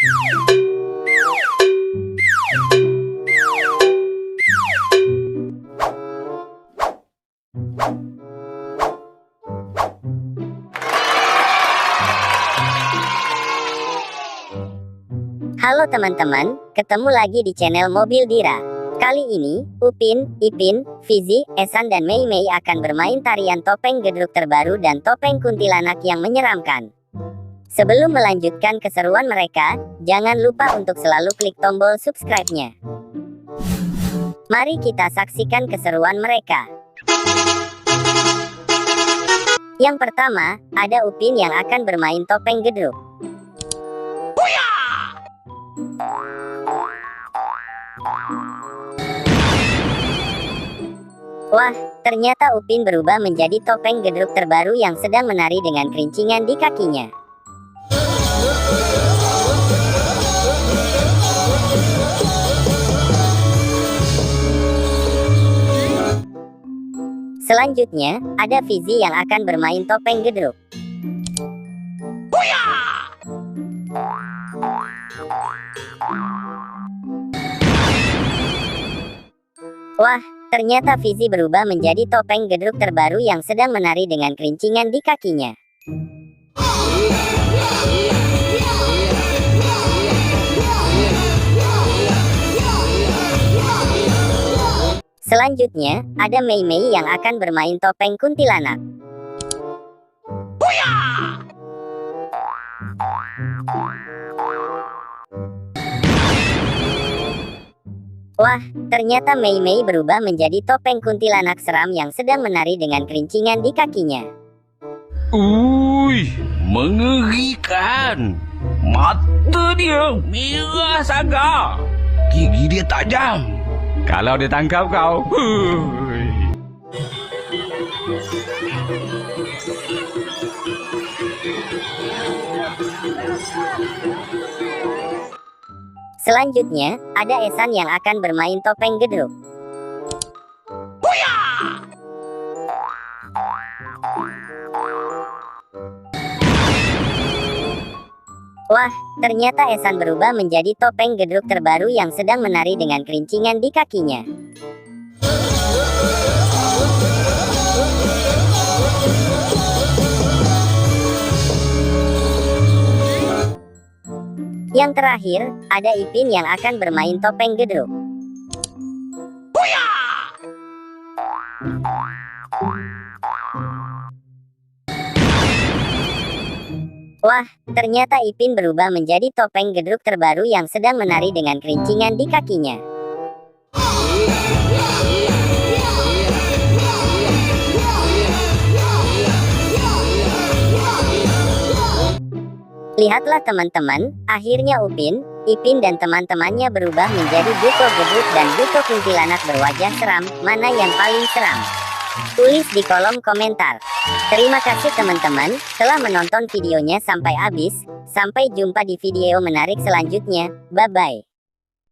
Halo teman-teman, ketemu lagi di channel Mobil Dira. Kali ini, Upin, Ipin, Fizi, Esan dan Mei Mei akan bermain tarian topeng gedruk terbaru dan topeng kuntilanak yang menyeramkan. Sebelum melanjutkan keseruan mereka, jangan lupa untuk selalu klik tombol subscribe-nya. Mari kita saksikan keseruan mereka. Yang pertama, ada Upin yang akan bermain topeng gedruk. Wah, ternyata Upin berubah menjadi topeng gedruk terbaru yang sedang menari dengan kerincingan di kakinya. Selanjutnya, ada Fizi yang akan bermain topeng gedruk. Wah, ternyata Fizi berubah menjadi topeng gedruk terbaru yang sedang menari dengan kerincingan di kakinya. Selanjutnya, ada Mei Mei yang akan bermain topeng kuntilanak. Wah, ternyata Mei Mei berubah menjadi topeng kuntilanak seram yang sedang menari dengan kerincingan di kakinya. Mengerikan. Mata dia merah sangat. Gigi dia tajam. Kalau dia tangkap kau. Selanjutnya, ada Esan yang akan bermain topeng gedruk. Wah, ternyata Esan berubah menjadi topeng gedruk terbaru yang sedang menari dengan kerincingan di kakinya. Yang terakhir, ada Ipin yang akan bermain topeng gedruk. Wah, ternyata Ipin berubah menjadi topeng gedruk terbaru yang sedang menari dengan kerincingan di kakinya. Lihatlah teman-teman, akhirnya Upin, Ipin dan teman-temannya berubah menjadi buto gedruk dan buto kuntilanak berwajah seram. Mana yang paling seram? Tulis di kolom komentar. Terima kasih teman-teman, telah menonton videonya sampai habis. Sampai jumpa di video menarik selanjutnya. Bye-bye.